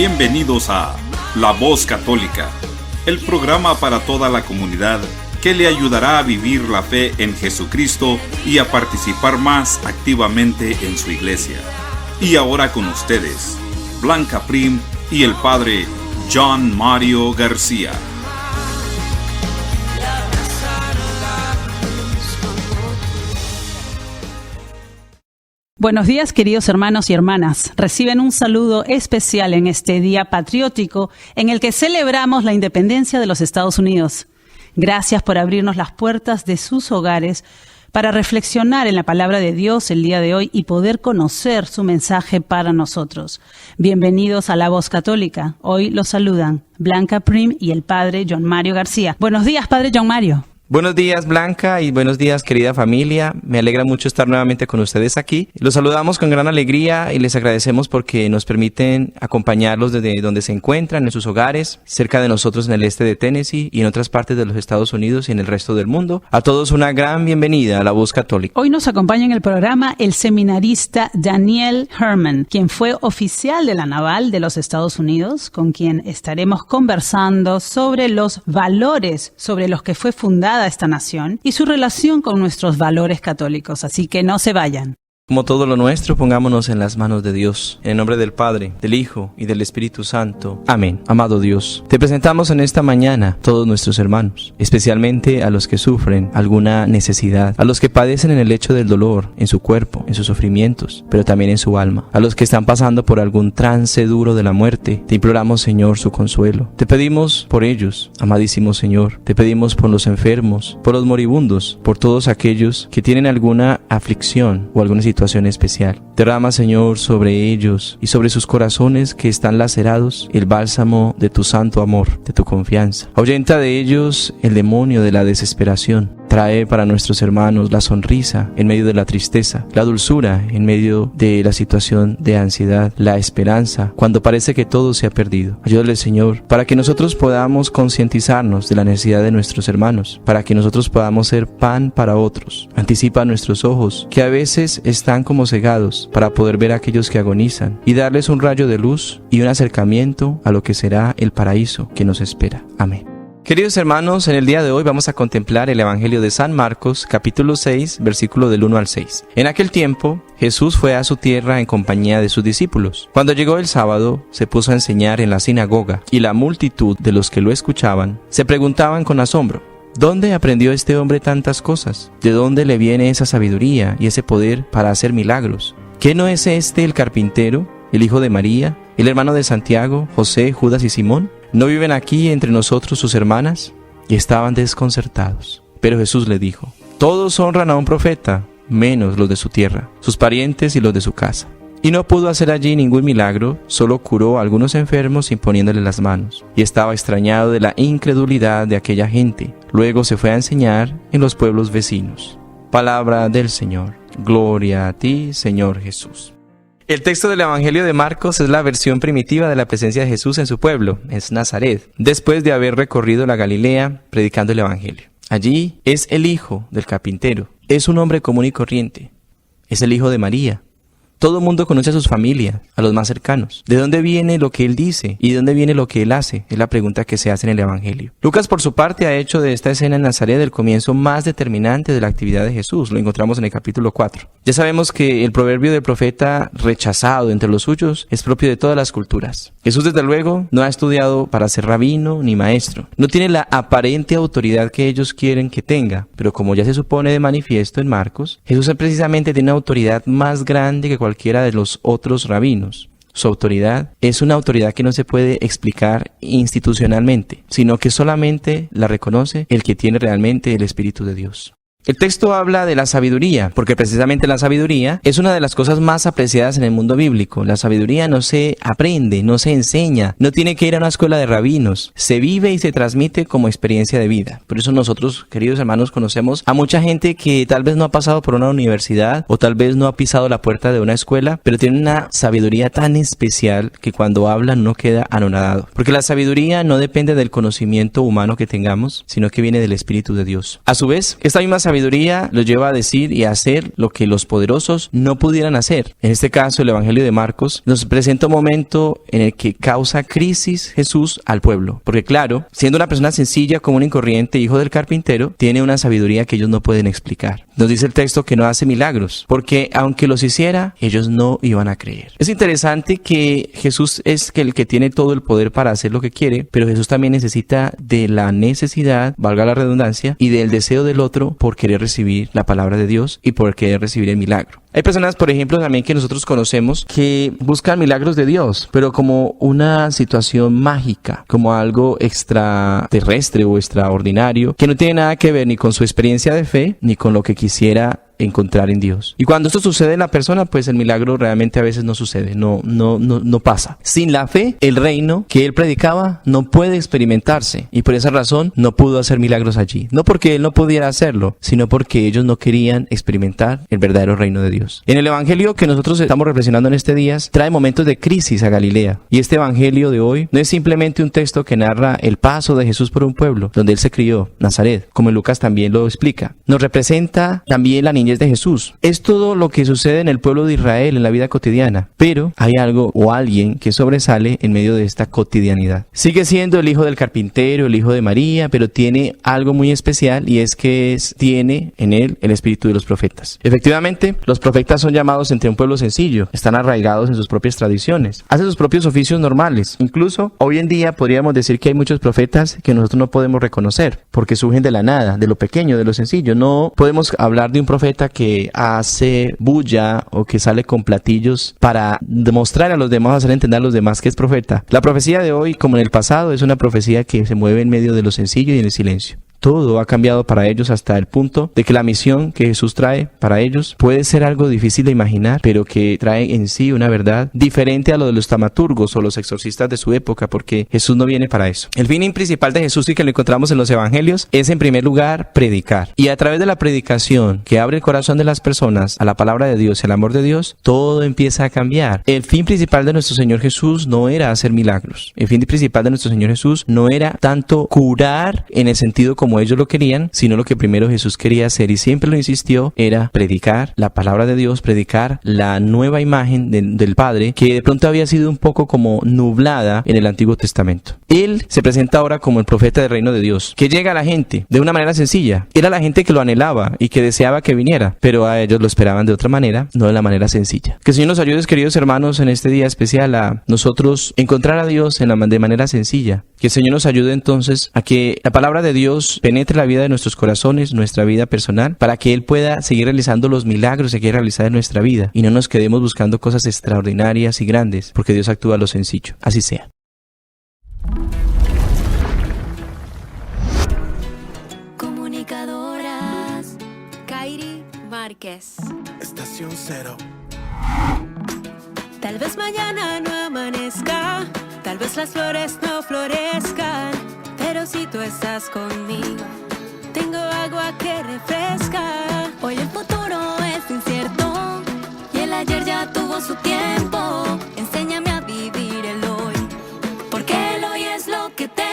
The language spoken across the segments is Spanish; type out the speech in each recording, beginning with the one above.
Bienvenidos a La Voz Católica, el programa para toda la comunidad que le ayudará a vivir la fe en Jesucristo y a participar más activamente en su iglesia. Y ahora con ustedes, Blanca Prim y el Padre John Mario García. Buenos días, queridos hermanos y hermanas. Reciben un saludo especial en este día patriótico en el que celebramos la independencia de los Estados Unidos. Gracias por abrirnos las puertas de sus hogares para reflexionar en la palabra de Dios el día de hoy y poder conocer su mensaje para nosotros. Bienvenidos a La Voz Católica. Hoy los saludan Blanca Prim y el Padre John Mario García. Buenos días, Padre John Mario. Buenos días, Blanca, y buenos días, querida familia. Me alegra mucho estar nuevamente con ustedes aquí. Los saludamos con gran alegría y les agradecemos porque nos permiten acompañarlos desde donde se encuentran, en sus hogares, cerca de nosotros en el este de Tennessee y en otras partes de los Estados Unidos y en el resto del mundo. A todos una gran bienvenida a La Voz Católica. Hoy nos acompaña en el programa el seminarista Daniel Herman, quien fue oficial de la Naval de los Estados Unidos, con quien estaremos conversando sobre los valores sobre los que fue fundada esta nación y su relación con nuestros valores católicos, así que no se vayan. Como todo lo nuestro, pongámonos en las manos de Dios, en el nombre del Padre, del Hijo y del Espíritu Santo. Amén. Amado Dios, te presentamos en esta mañana todos nuestros hermanos, especialmente a los que sufren alguna necesidad, a los que padecen en el lecho del dolor, en su cuerpo, en sus sufrimientos, pero también en su alma, a los que están pasando por algún trance duro de la muerte. Te imploramos, Señor, su consuelo. Te pedimos por ellos, amadísimo Señor. Te pedimos por los enfermos, por los moribundos, por todos aquellos que tienen alguna aflicción o alguna situación especial. Derrama, Señor, sobre ellos y sobre sus corazones que están lacerados el bálsamo de tu santo amor, de tu confianza. Ahuyenta de ellos el demonio de la desesperación. Trae para nuestros hermanos la sonrisa en medio de la tristeza, la dulzura en medio de la situación de ansiedad, la esperanza cuando parece que todo se ha perdido. Ayúdale, Señor, para que nosotros podamos concientizarnos de la necesidad de nuestros hermanos, para que nosotros podamos ser pan para otros. Anticipa nuestros ojos, que a veces están como cegados, para poder ver a aquellos que agonizan y darles un rayo de luz y un acercamiento a lo que será el paraíso que nos espera. Amén. Queridos hermanos, en el día de hoy vamos a contemplar el Evangelio de San Marcos, capítulo 6, versículo del 1 al 6. En aquel tiempo, Jesús fue a su tierra en compañía de sus discípulos. Cuando llegó el sábado, se puso a enseñar en la sinagoga, y la multitud de los que lo escuchaban se preguntaban con asombro: ¿dónde aprendió este hombre tantas cosas? ¿De dónde le viene esa sabiduría y ese poder para hacer milagros? ¿Qué no es este el carpintero, el hijo de María, el hermano de Santiago, José, Judas y Simón? ¿No viven aquí entre nosotros sus hermanas? Y estaban desconcertados. Pero Jesús le dijo: todos honran a un profeta, menos los de su tierra, sus parientes y los de su casa. Y no pudo hacer allí ningún milagro, solo curó a algunos enfermos imponiéndole las manos. Y estaba extrañado de la incredulidad de aquella gente. Luego se fue a enseñar en los pueblos vecinos. Palabra del Señor. Gloria a ti, Señor Jesús. El texto del Evangelio de Marcos es la versión primitiva de la presencia de Jesús en su pueblo, es Nazaret, después de haber recorrido la Galilea predicando el Evangelio. Allí es el hijo del carpintero, es un hombre común y corriente, es el hijo de María. Todo el mundo conoce a sus familias, a los más cercanos. ¿De dónde viene lo que él dice y de dónde viene lo que él hace? Es la pregunta que se hace en el Evangelio. Lucas, por su parte, ha hecho de esta escena en Nazaret el comienzo más determinante de la actividad de Jesús. Lo encontramos en el capítulo 4. Ya sabemos que el proverbio del profeta rechazado entre los suyos es propio de todas las culturas. Jesús, desde luego, no ha estudiado para ser rabino ni maestro. No tiene la aparente autoridad que ellos quieren que tenga, pero como ya se supone de manifiesto en Marcos, Jesús precisamente tiene una autoridad más grande que cualquiera de los otros rabinos. Su autoridad es una autoridad que no se puede explicar institucionalmente, sino que solamente la reconoce el que tiene realmente el Espíritu de Dios. El texto habla de la sabiduría, porque precisamente la sabiduría es una de las cosas más apreciadas en el mundo bíblico. La sabiduría no se aprende, no se enseña, no tiene que ir a una escuela de rabinos, se vive y se transmite como experiencia de vida. Por eso nosotros, queridos hermanos, conocemos a mucha gente que tal vez no ha pasado por una universidad o tal vez no ha pisado la puerta de una escuela, pero tiene una sabiduría tan especial que cuando habla no queda anonadado. Porque la sabiduría no depende del conocimiento humano que tengamos, sino que viene del Espíritu de Dios. A su vez, esta misma sabiduría sabiduría los lleva a decir y a hacer lo que los poderosos no pudieran hacer. En este caso, el Evangelio de Marcos nos presenta un momento en el que causa crisis Jesús al pueblo. Porque claro, siendo una persona sencilla, común y corriente, hijo del carpintero, tiene una sabiduría que ellos no pueden explicar. Nos dice el texto que no hace milagros, porque aunque los hiciera, ellos no iban a creer. Es interesante que Jesús es el que tiene todo el poder para hacer lo que quiere, pero Jesús también necesita de la necesidad, valga la redundancia, y del deseo del otro por querer recibir la palabra de Dios y por querer recibir el milagro. Hay personas, por ejemplo, también que nosotros conocemos que buscan milagros de Dios, pero como una situación mágica, como algo extraterrestre o extraordinario, que no tiene nada que ver ni con su experiencia de fe, ni con lo que quisiera encontrar en Dios. Y cuando esto sucede en la persona, pues el milagro realmente a veces no sucede, no pasa. Sin la fe, el reino que él predicaba no puede experimentarse, y por esa razón no pudo hacer milagros allí. No porque él no pudiera hacerlo, sino porque ellos no querían experimentar el verdadero reino de Dios. En el evangelio que nosotros estamos reflexionando en este día, trae momentos de crisis a Galilea. Y este evangelio de hoy no es simplemente un texto que narra el paso de Jesús por un pueblo donde él se crió, Nazaret, como Lucas también lo explica. Nos representa también la niñez de Jesús. Es todo lo que sucede en el pueblo de Israel en la vida cotidiana, pero hay algo o alguien que sobresale en medio de esta cotidianidad. Sigue siendo el hijo del carpintero, el hijo de María, pero tiene algo muy especial, y es que tiene en él el espíritu de los profetas. Efectivamente, los profetas son llamados entre un pueblo sencillo, están arraigados en sus propias tradiciones, hacen sus propios oficios normales. Incluso hoy en día podríamos decir que hay muchos profetas que nosotros no podemos reconocer porque surgen de la nada, de lo pequeño, de lo sencillo. No podemos hablar de un profeta que hace bulla o que sale con platillos para demostrar a los demás, hacer entender a los demás que es profeta. La profecía de hoy, como en el pasado, es una profecía que se mueve en medio de lo sencillo y en el silencio. Todo ha cambiado para ellos hasta el punto de que la misión que Jesús trae para ellos puede ser algo difícil de imaginar, pero que trae en sí una verdad diferente a lo de los taumaturgos o los exorcistas de su época, porque Jesús no viene para eso. El fin principal de Jesús, y que lo encontramos en los evangelios, es en primer lugar predicar. Y a través de la predicación que abre el corazón de las personas a la palabra de Dios y al amor de Dios, todo empieza a cambiar. El fin principal de nuestro Señor Jesús no era hacer milagros. El fin principal de nuestro Señor Jesús no era tanto curar en el sentido como ellos lo querían, sino lo que primero Jesús quería hacer, y siempre lo insistió, era predicar la palabra de Dios, predicar la nueva imagen del Padre, que de pronto había sido un poco como nublada en el Antiguo Testamento. Él se presenta ahora como el profeta del reino de Dios, que llega a la gente de una manera sencilla. Era la gente que lo anhelaba y que deseaba que viniera, pero a ellos lo esperaban de otra manera, no de la manera sencilla. Que el Señor nos ayude, queridos hermanos, en este día especial a nosotros encontrar a Dios de manera sencilla. Que el Señor nos ayude entonces a que la palabra de Dios penetre la vida de nuestros corazones, nuestra vida personal, para que Él pueda seguir realizando los milagros que quiere realizar en nuestra vida, y no nos quedemos buscando cosas extraordinarias y grandes, porque Dios actúa a lo sencillo. Así sea. Comunicadoras Kairi Márquez. Estación Cero. Tal vez mañana no amanezca, tal vez las flores no florezcan, pero si tú estás conmigo, tengo agua que refresca. Hoy el futuro es incierto y el ayer ya tuvo su tiempo. Enséñame a vivir el hoy, porque el hoy es lo que tengo.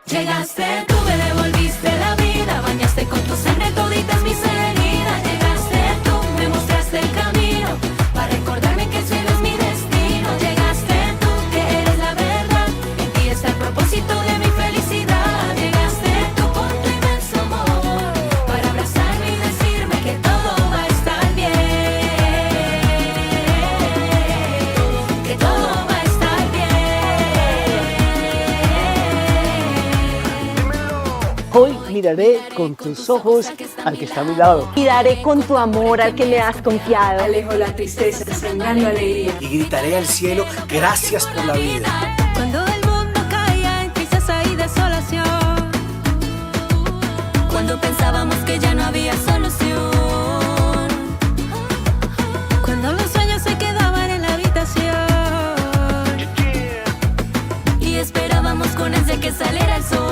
Llegaste, tú me devolviste la vida, bañaste con tu sangre toditas mis heridas. Llegaste, tú me mostraste el camino, para recordarme que el cielo es mi destino. Llegaste tú, que eres la verdad, en ti está el propósito de mi felicidad. Llegaste tú con tu inmenso amor, para abrazarme y decirme que todo va a estar bien, que todo va a estar bien. Hoy miraré con tus ojos al que está a mi lado. Y daré con tu amor al que me has confiado. Alejo la tristeza, sembrando alegría. Y gritaré al cielo, gracias por la vida. Cuando el mundo caía en tristeza y desolación, cuando pensábamos que ya no había solución, cuando los sueños se quedaban en la habitación y esperábamos con ansia que saliera el sol.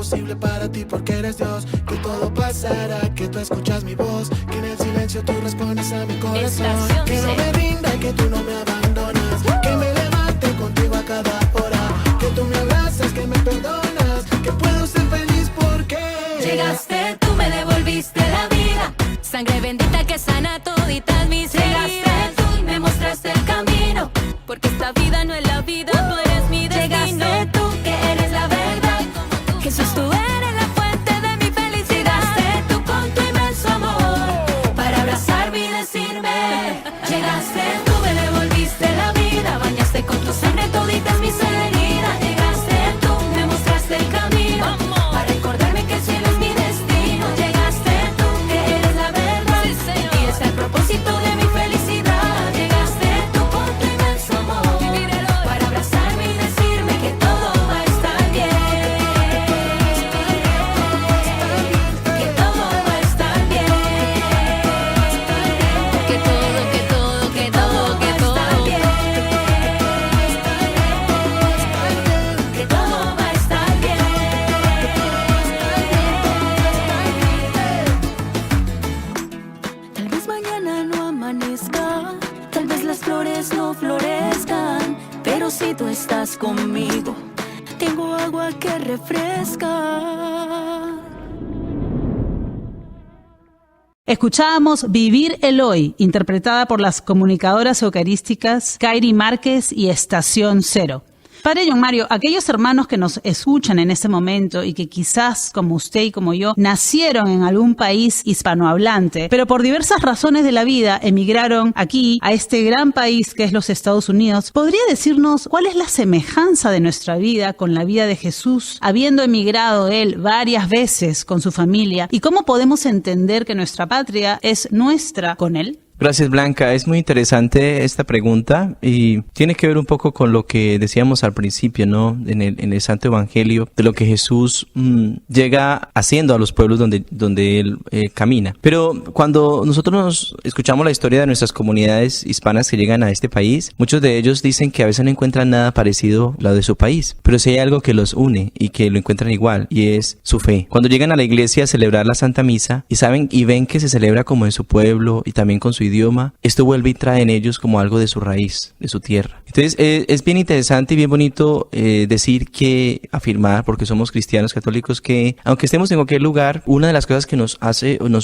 imposible para ti porque eres Dios. Que todo pasará, que tú escuchas mi voz, que en el silencio tú respondes a mi corazón. Que no me rinda y que tú no me abandonas, que me levante contigo a cada hora, que tú me abrazas, que me perdonas, que puedo ser feliz porque llegaste, tú me devolviste la vida, sangre bendita que sana toditas mis heridas. Llegaste tú y me mostraste el camino, porque esta vida no es la vida, tú eres mi destino. Llegaste tú, que eres la verdad, Jesús, tú eres la fuente de mi felicidad. Llegaste tú con tu inmenso amor, para abrazarme y decirme. Llegaste tú, me devolviste la vida, bañaste con tu sangre toditas mis heridas. Llegaste tú, me mostraste el camino, para recordarme que el cielo es mi destino. Llegaste tú, que eres la verdad, y es el propósito de mi felicidad. Llegaste tú con tu inmenso amor, para abrazarme y decirme que todo va a estar bien, que todo va a estar bien, que todo va a estar bien, que todo va a estar bien. Tal vez mañana no amanezca, tal vez las flores no florezcan, pero si tú estás conmigo, tengo agua que refresca. Escuchábamos Vivir el Hoy, interpretada por las comunicadoras eucarísticas Kairi Márquez y Estación Cero. Padre John Mario, aquellos hermanos que nos escuchan en este momento y que quizás, como usted y como yo, nacieron en algún país hispanohablante, pero por diversas razones de la vida emigraron aquí, a este gran país que es los Estados Unidos, ¿podría decirnos cuál es la semejanza de nuestra vida con la vida de Jesús, habiendo emigrado él varias veces con su familia, y cómo podemos entender que nuestra patria es nuestra con él? Gracias, Blanca. Es muy interesante esta pregunta y tiene que ver un poco con lo que decíamos al principio, ¿no? En el Santo Evangelio, de lo que Jesús llega haciendo a los pueblos donde Él camina. Pero cuando nosotros escuchamos la historia de nuestras comunidades hispanas que llegan a este país, muchos de ellos dicen que a veces no encuentran nada parecido a lo de su país. Pero sí hay algo que los une y que lo encuentran igual, y es su fe. Cuando llegan a la iglesia a celebrar la Santa Misa y saben y ven que se celebra como en su pueblo y también con su idioma, esto vuelve y trae en ellos como algo de su raíz, de su tierra. Entonces es bien interesante y bien bonito afirmar, porque somos cristianos católicos, que aunque estemos en cualquier lugar, una de las cosas que nos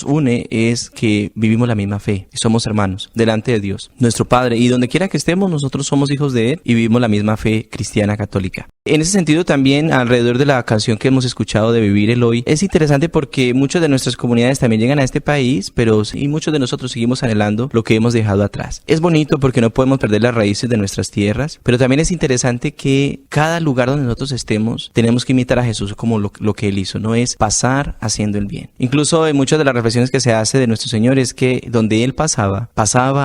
une es que vivimos la misma fe, somos hermanos delante de Dios, nuestro Padre, y donde quiera que estemos nosotros somos hijos de Él y vivimos la misma fe cristiana católica. En ese sentido también, alrededor de la canción que hemos escuchado de Vivir el Hoy, es interesante porque muchas de nuestras comunidades también llegan a este país, pero sí, muchos de nosotros seguimos anhelando lo que hemos dejado atrás. Es bonito porque no podemos perder las raíces de nuestras tierras, pero también es interesante que cada lugar donde nosotros estemos, tenemos que imitar a Jesús como lo que Él hizo, no es pasar haciendo el bien. Incluso en muchas de las reflexiones que se hace de nuestro Señor es que donde Él pasaba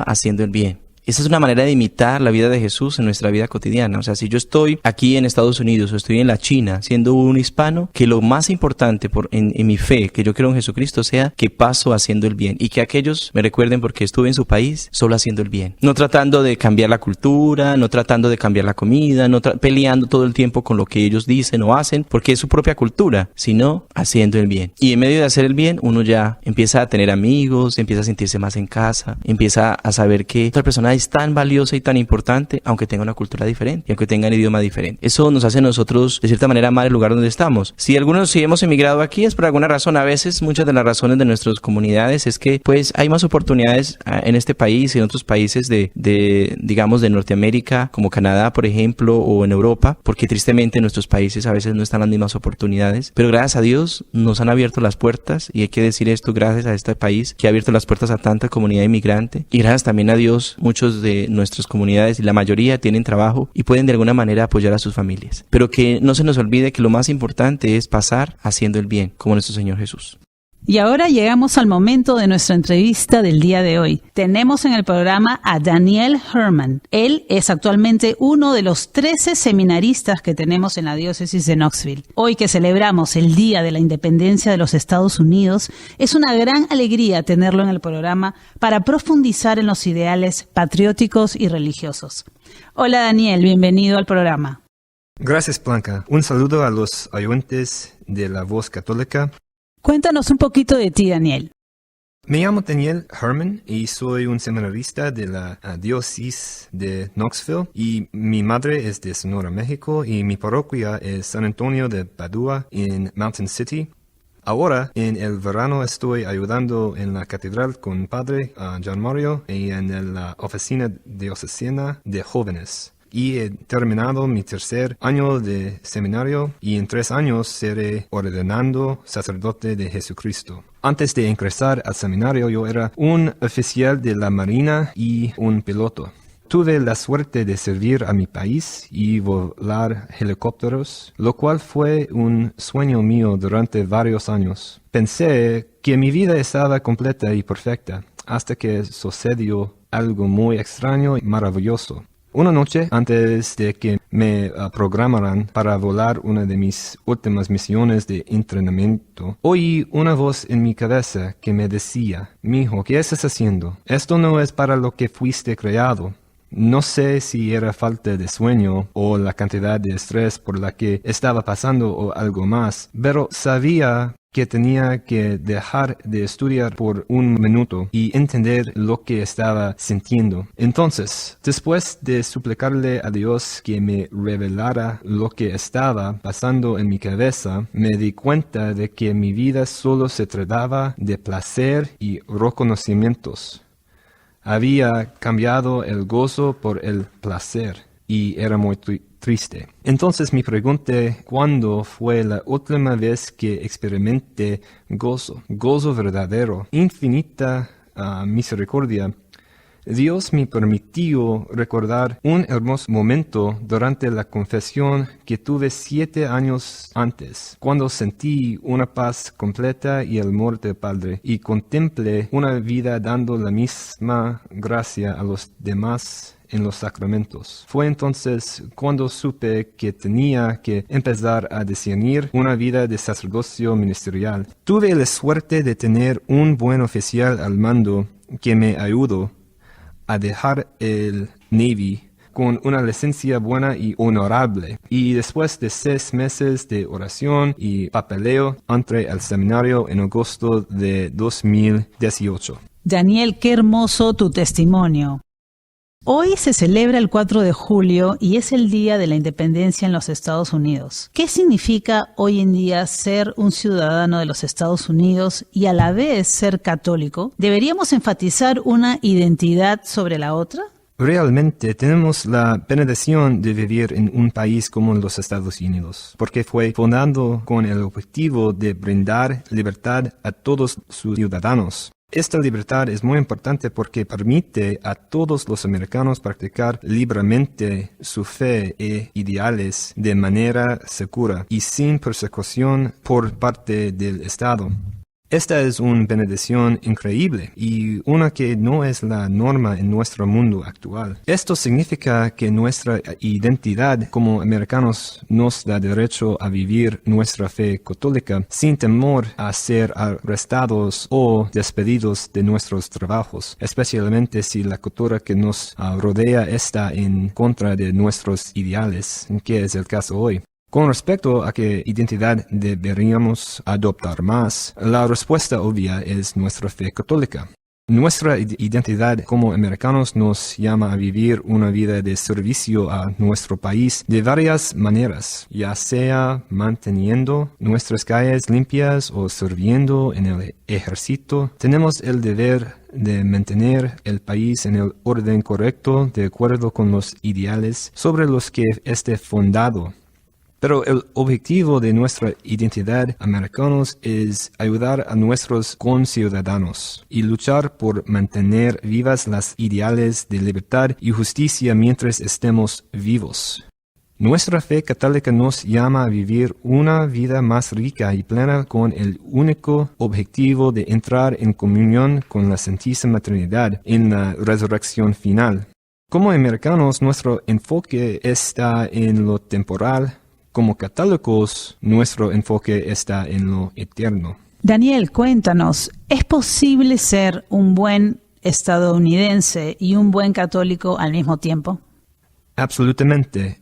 haciendo el bien. Esa es una manera de imitar la vida de Jesús en nuestra vida cotidiana. O sea, si yo estoy aquí en Estados Unidos o estoy en la China siendo un hispano, que lo más importante en mi fe, que yo creo en Jesucristo, sea que paso haciendo el bien y que aquellos me recuerden porque estuve en su país solo haciendo el bien. No tratando de cambiar la cultura, no tratando de cambiar la comida, no peleando todo el tiempo con lo que ellos dicen o hacen porque es su propia cultura, sino haciendo el bien. Y en medio de hacer el bien, uno ya empieza a tener amigos, empieza a sentirse más en casa, empieza a saber que otra persona es tan valiosa y tan importante, aunque tenga una cultura diferente y aunque tenga un idioma diferente. Eso nos hace a nosotros, de cierta manera, amar el lugar donde estamos. Si hemos emigrado aquí es por alguna razón. A veces, muchas de las razones de nuestras comunidades es que, pues, hay más oportunidades en este país y en otros países digamos, de Norteamérica, como Canadá, por ejemplo, o en Europa, porque tristemente en nuestros países a veces no están las mismas oportunidades. Pero gracias a Dios nos han abierto las puertas, y hay que decir esto, gracias a este país que ha abierto las puertas a tanta comunidad inmigrante, y gracias también a Dios, muchos de nuestras comunidades y la mayoría tienen trabajo y pueden de alguna manera apoyar a sus familias. Pero que no se nos olvide que lo más importante es pasar haciendo el bien, como nuestro Señor Jesús. Y ahora llegamos al momento de nuestra entrevista del día de hoy. Tenemos en el programa a Daniel Herman. Él es actualmente uno de los 13 seminaristas que tenemos en la diócesis de Knoxville. Hoy que celebramos el Día de la Independencia de los Estados Unidos, es una gran alegría tenerlo en el programa para profundizar en los ideales patrióticos y religiosos. Hola Daniel, bienvenido al programa. Gracias, Blanca. Un saludo a los oyentes de La Voz Católica. Cuéntanos un poquito de ti, Daniel. Me llamo Daniel Herman y soy un seminarista de la diócesis de Knoxville, y mi madre es de Sonora, México, y mi parroquia es San Antonio de Padua en Mountain City. Ahora, en el verano, estoy ayudando en la catedral con Padre John Mario y en la oficina diocesana de jóvenes. Y he terminado mi tercer año de seminario y en 3 años seré ordenando sacerdote de Jesucristo. Antes de ingresar al seminario yo era un oficial de la Marina y un piloto. Tuve la suerte de servir a mi país y volar helicópteros, lo cual fue un sueño mío durante varios años. Pensé que mi vida estaba completa y perfecta hasta que sucedió algo muy extraño y maravilloso. Una noche, antes de que me programaran para volar una de mis últimas misiones de entrenamiento, oí una voz en mi cabeza que me decía: «Mijo, ¿qué estás haciendo? Esto no es para lo que fuiste creado». No sé si era falta de sueño o la cantidad de estrés por la que estaba pasando o algo más, pero sabía que tenía que dejar de estudiar por un minuto y entender lo que estaba sintiendo. Entonces, después de suplicarle a Dios que me revelara lo que estaba pasando en mi cabeza, me di cuenta de que mi vida solo se trataba de placer y reconocimientos. Había cambiado el gozo por el placer y era muy triste. Entonces me pregunté cuándo fue la última vez que experimenté gozo verdadero, infinita misericordia. Dios me permitió recordar un hermoso momento durante la confesión que tuve 7 años antes, cuando sentí una paz completa y el amor del Padre, y contemplé una vida dando la misma gracia a los demás en los sacramentos. Fue entonces cuando supe que tenía que empezar a discernir una vida de sacerdocio ministerial. Tuve la suerte de tener un buen oficial al mando que me ayudó a dejar el Navy con una licencia buena y honorable. Y después de 6 meses de oración y papeleo, entré al seminario en agosto de 2018. Daniel, qué hermoso tu testimonio. Hoy se celebra el 4 de julio y es el Día de la Independencia en los Estados Unidos. ¿Qué significa hoy en día ser un ciudadano de los Estados Unidos y a la vez ser católico? ¿Deberíamos enfatizar una identidad sobre la otra? Realmente tenemos la bendición de vivir en un país como los Estados Unidos, porque fue fundado con el objetivo de brindar libertad a todos sus ciudadanos. Esta libertad es muy importante porque permite a todos los americanos practicar libremente su fe e ideales de manera segura y sin persecución por parte del Estado. Esta es una bendición increíble y una que no es la norma en nuestro mundo actual. Esto significa que nuestra identidad como americanos nos da derecho a vivir nuestra fe católica sin temor a ser arrestados o despedidos de nuestros trabajos, especialmente si la cultura que nos rodea está en contra de nuestros ideales, que es el caso hoy. Con respecto a qué identidad deberíamos adoptar más, la respuesta obvia es nuestra fe católica. Nuestra identidad como americanos nos llama a vivir una vida de servicio a nuestro país de varias maneras, ya sea manteniendo nuestras calles limpias o sirviendo en el ejército. Tenemos el deber de mantener el país en el orden correcto de acuerdo con los ideales sobre los que esté fundado. Pero el objetivo de nuestra identidad americanos es ayudar a nuestros conciudadanos y luchar por mantener vivas las ideales de libertad y justicia mientras estemos vivos. Nuestra fe católica nos llama a vivir una vida más rica y plena con el único objetivo de entrar en comunión con la Santísima Trinidad en la resurrección final. Como americanos, nuestro enfoque está en lo temporal. Como católicos, nuestro enfoque está en lo eterno. Daniel, cuéntanos, ¿es posible ser un buen estadounidense y un buen católico al mismo tiempo? Absolutamente.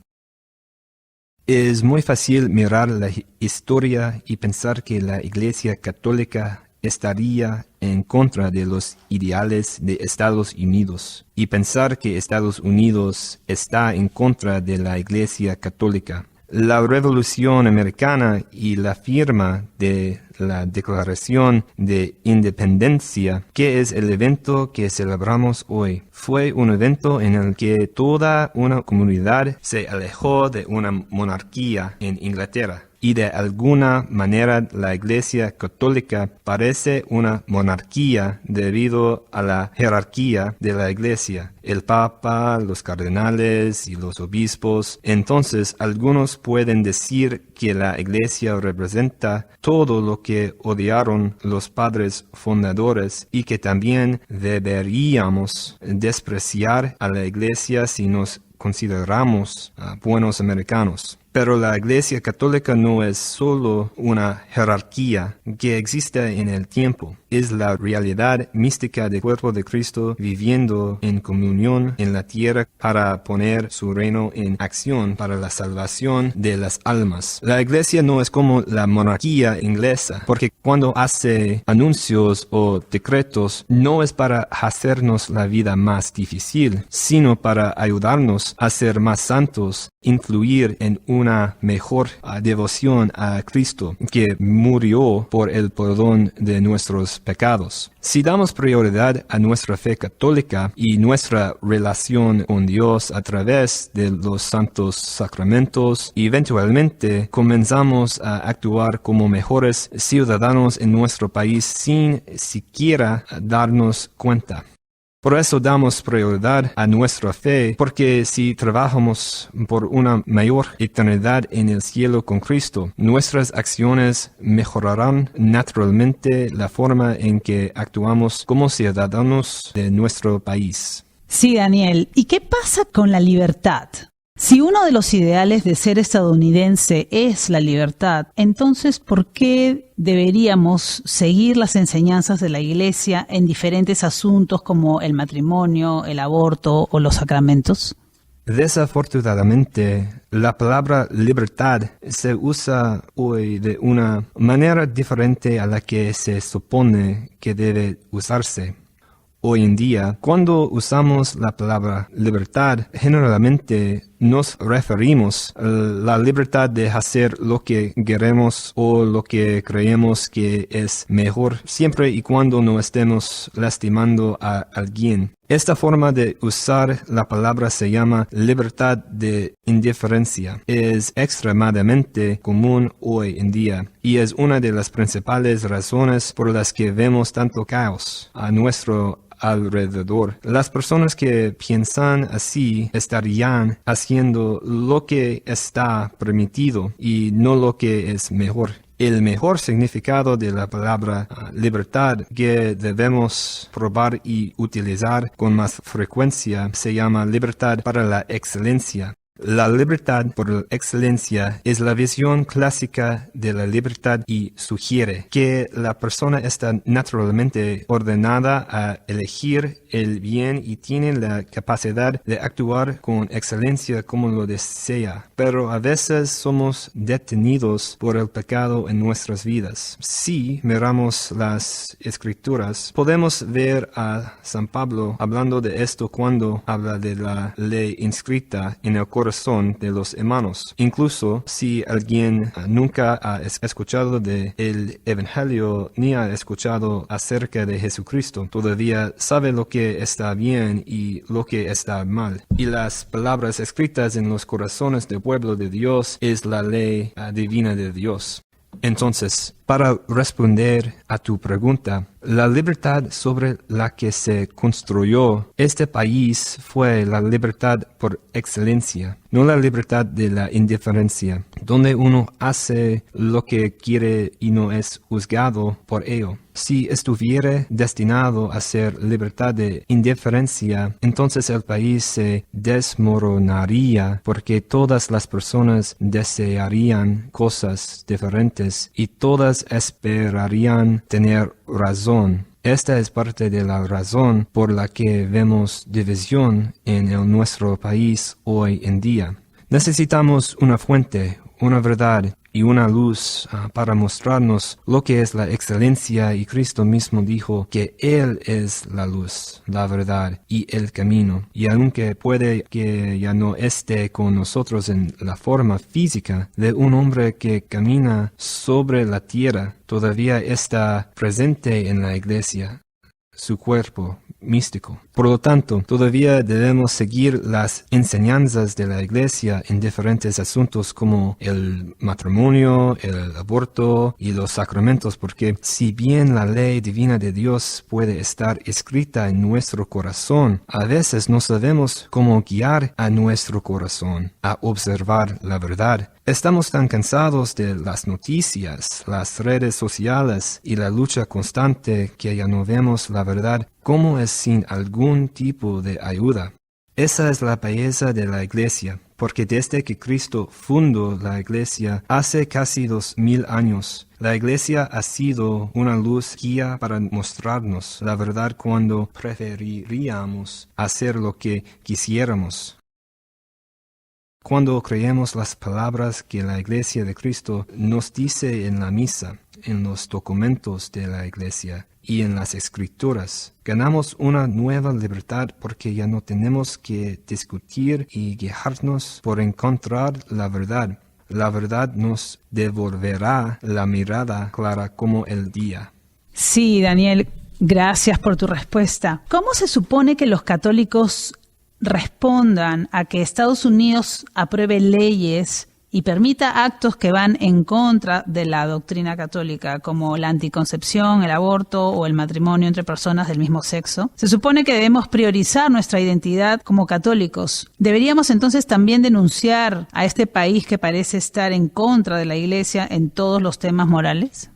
Es muy fácil mirar la historia y pensar que la Iglesia Católica estaría en contra de los ideales de Estados Unidos y pensar que Estados Unidos está en contra de la Iglesia Católica. La Revolución Americana y la firma de la Declaración de Independencia, que es el evento que celebramos hoy, fue un evento en el que toda una comunidad se alejó de una monarquía en Inglaterra. Y de alguna manera la Iglesia Católica parece una monarquía debido a la jerarquía de la Iglesia, el Papa, los cardenales y los obispos. Entonces algunos pueden decir que la Iglesia representa todo lo que odiaron los padres fundadores y que también deberíamos despreciar a la Iglesia si nos consideramos buenos americanos. Pero la Iglesia Católica no es solo una jerarquía que existe en el tiempo. Es la realidad mística del cuerpo de Cristo viviendo en comunión en la tierra para poner su reino en acción para la salvación de las almas. La Iglesia no es como la monarquía inglesa, porque cuando hace anuncios o decretos no es para hacernos la vida más difícil, sino para ayudarnos a ser más santos, influir en una mejor devoción a Cristo que murió por el perdón de nuestros pecados. Si damos prioridad a nuestra fe católica y nuestra relación con Dios a través de los santos sacramentos, eventualmente comenzamos a actuar como mejores ciudadanos en nuestro país sin siquiera darnos cuenta. Por eso damos prioridad a nuestra fe, porque si trabajamos por una mayor eternidad en el cielo con Cristo, nuestras acciones mejorarán naturalmente la forma en que actuamos como ciudadanos de nuestro país. Sí, Daniel. ¿Y qué pasa con la libertad? Si uno de los ideales de ser estadounidense es la libertad, entonces ¿por qué deberíamos seguir las enseñanzas de la Iglesia en diferentes asuntos como el matrimonio, el aborto o los sacramentos? Desafortunadamente, la palabra libertad se usa hoy de una manera diferente a la que se supone que debe usarse. Hoy en día, cuando usamos la palabra libertad, generalmente nos referimos a la libertad de hacer lo que queremos o lo que creemos que es mejor, siempre y cuando no estemos lastimando a alguien. Esta forma de usar la palabra se llama libertad de indiferencia. Es extremadamente común hoy en día y es una de las principales razones por las que vemos tanto caos a nuestro alrededor. Las personas que piensan así estarían haciendo lo que está permitido y no lo que es mejor. El mejor significado de la palabra libertad que debemos probar y utilizar con más frecuencia se llama libertad para la excelencia. La libertad por excelencia es la visión clásica de la libertad y sugiere que la persona está naturalmente ordenada a elegir el bien y tiene la capacidad de actuar con excelencia como lo desea. Pero a veces somos detenidos por el pecado en nuestras vidas. Si miramos las Escrituras, podemos ver a San Pablo hablando de esto cuando habla de la ley inscrita en el corazón de los hermanos. Incluso si alguien nunca ha escuchado de el Evangelio ni ha escuchado acerca de Jesucristo, todavía sabe lo que está bien y lo que está mal. Y las palabras escritas en los corazones del pueblo de Dios es la ley divina de Dios. Entonces, para responder a tu pregunta, la libertad sobre la que se construyó este país fue la libertad por excelencia, no la libertad de la indiferencia, donde uno hace lo que quiere y no es juzgado por ello. Si estuviera destinado a ser libertad de indiferencia, entonces el país se desmoronaría porque todas las personas desearían cosas diferentes y todas esperarían tener razón. Esta es parte de la razón por la que vemos división en nuestro país hoy en día. Necesitamos una fuente, una verdad y una luz para mostrarnos lo que es la excelencia, y Cristo mismo dijo que Él es la luz, la verdad y el camino. Y aunque puede que ya no esté con nosotros en la forma física de un hombre que camina sobre la tierra, todavía está presente en la iglesia, su cuerpo místico. Por lo tanto, todavía debemos seguir las enseñanzas de la Iglesia en diferentes asuntos como el matrimonio, el aborto y los sacramentos, porque si bien la ley divina de Dios puede estar escrita en nuestro corazón, a veces no sabemos cómo guiar a nuestro corazón a observar la verdad. Estamos tan cansados de las noticias, las redes sociales y la lucha constante que ya no vemos la verdad como es sin algún tipo de ayuda. Esa es la belleza de la Iglesia, porque desde que Cristo fundó la Iglesia hace casi 2000 años, la Iglesia ha sido una luz guía para mostrarnos la verdad cuando preferiríamos hacer lo que quisiéramos. Cuando creemos las palabras que la Iglesia de Cristo nos dice en la misa, en los documentos de la Iglesia y en las Escrituras, ganamos una nueva libertad porque ya no tenemos que discutir y guiarnos por encontrar la verdad. La verdad nos devolverá la mirada clara como el día. Sí, Daniel, gracias por tu respuesta. ¿Cómo se supone que los católicos respondan a que Estados Unidos apruebe leyes y permita actos que van en contra de la doctrina católica, como la anticoncepción, el aborto o el matrimonio entre personas del mismo sexo? Se supone que debemos priorizar nuestra identidad como católicos. ¿Deberíamos entonces también denunciar a este país que parece estar en contra de la Iglesia en todos los temas morales?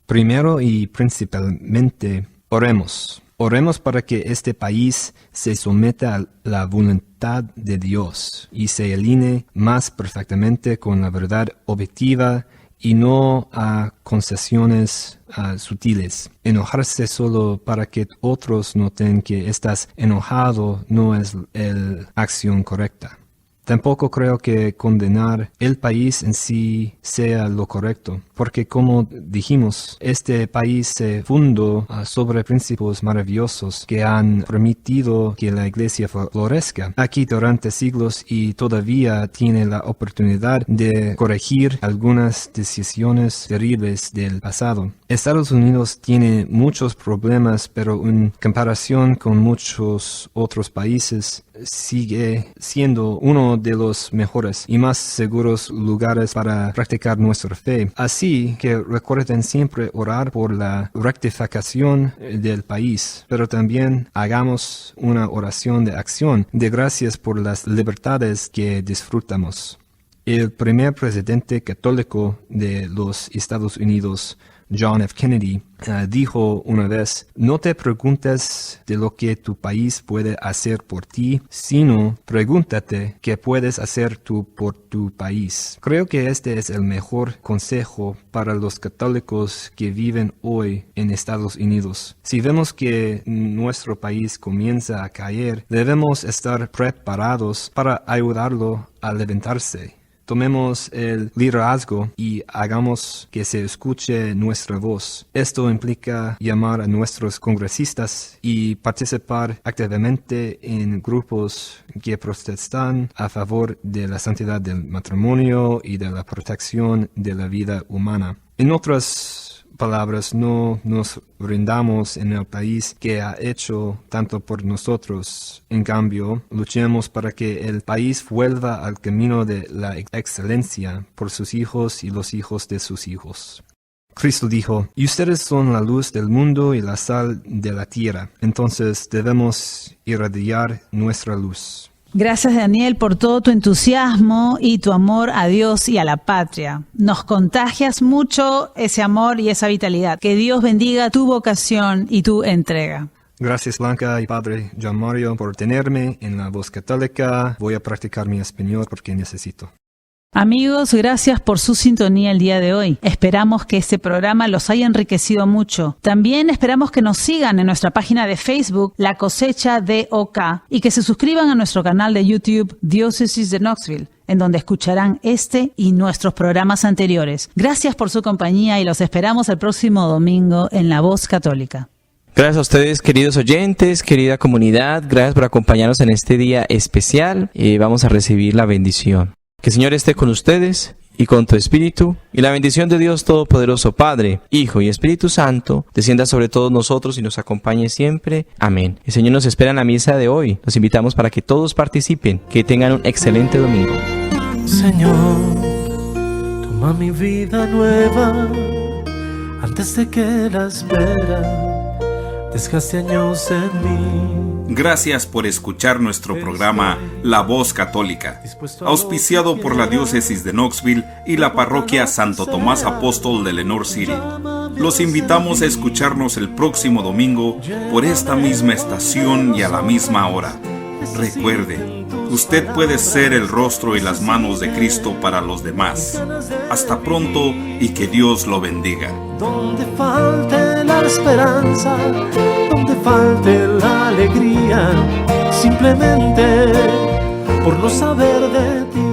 Primero y principalmente, oremos. Oremos para que este país se someta a la voluntad de Dios y se alinee más perfectamente con la verdad objetiva y no a concesiones sutiles. Enojarse solo para que otros noten que estás enojado no es la acción correcta. Tampoco creo que condenar el país en sí sea lo correcto, porque como dijimos, este país se fundó sobre principios maravillosos que han permitido que la Iglesia florezca aquí durante siglos y todavía tiene la oportunidad de corregir algunas decisiones terribles del pasado. Estados Unidos tiene muchos problemas, pero en comparación con muchos otros países, sigue siendo uno de los mejores y más seguros lugares para practicar nuestra fe. Así que recuerden siempre orar por la rectificación del país, pero también hagamos una oración de acción de gracias por las libertades que disfrutamos. El primer presidente católico de los Estados Unidos, John F. Kennedy, dijo una vez: no te preguntes de lo que tu país puede hacer por ti, sino pregúntate qué puedes hacer tú por tu país. Creo que este es el mejor consejo para los católicos que viven hoy en Estados Unidos. Si vemos que nuestro país comienza a caer, debemos estar preparados para ayudarlo a levantarse. Tomemos el liderazgo y hagamos que se escuche nuestra voz. Esto implica llamar a nuestros congresistas y participar activamente en grupos que protestan a favor de la santidad del matrimonio y de la protección de la vida humana. En otras palabras, no nos rindamos en el país que ha hecho tanto por nosotros. En cambio, luchemos para que el país vuelva al camino de la excelencia por sus hijos y los hijos de sus hijos. Cristo dijo: y ustedes son la luz del mundo y la sal de la tierra. Entonces debemos irradiar nuestra luz. Gracias, Daniel, por todo tu entusiasmo y tu amor a Dios y a la patria. Nos contagias mucho ese amor y esa vitalidad. Que Dios bendiga tu vocación y tu entrega. Gracias, Blanca y Padre John Mario, por tenerme en La Voz Católica. Voy a practicar mi español porque necesito. Amigos, gracias por su sintonía el día de hoy. Esperamos que este programa los haya enriquecido mucho. También esperamos que nos sigan en nuestra página de Facebook, La Cosecha DOK, y que se suscriban a nuestro canal de YouTube, Diócesis de Knoxville, en donde escucharán este y nuestros programas anteriores. Gracias por su compañía y los esperamos el próximo domingo en La Voz Católica. Gracias a ustedes, queridos oyentes, querida comunidad. Gracias por acompañarnos en este día especial. Vamos a recibir la bendición. Que el Señor esté con ustedes y con tu espíritu, y la bendición de Dios Todopoderoso, Padre, Hijo y Espíritu Santo, descienda sobre todos nosotros y nos acompañe siempre. Amén. El Señor nos espera en la misa de hoy. Los invitamos para que todos participen. Que tengan un excelente domingo. Señor, toma mi vida nueva antes de que la espera desgaste años en mí. Gracias por escuchar nuestro programa La Voz Católica, auspiciado por la Diócesis de Knoxville y la Parroquia Santo Tomás Apóstol de Lenoir City. Los invitamos a escucharnos el próximo domingo por esta misma estación y a la misma hora. Recuerde, usted puede ser el rostro y las manos de Cristo para los demás. Hasta pronto y que Dios lo bendiga. Donde falte la esperanza, donde falte la alegría, simplemente por no saber de ti.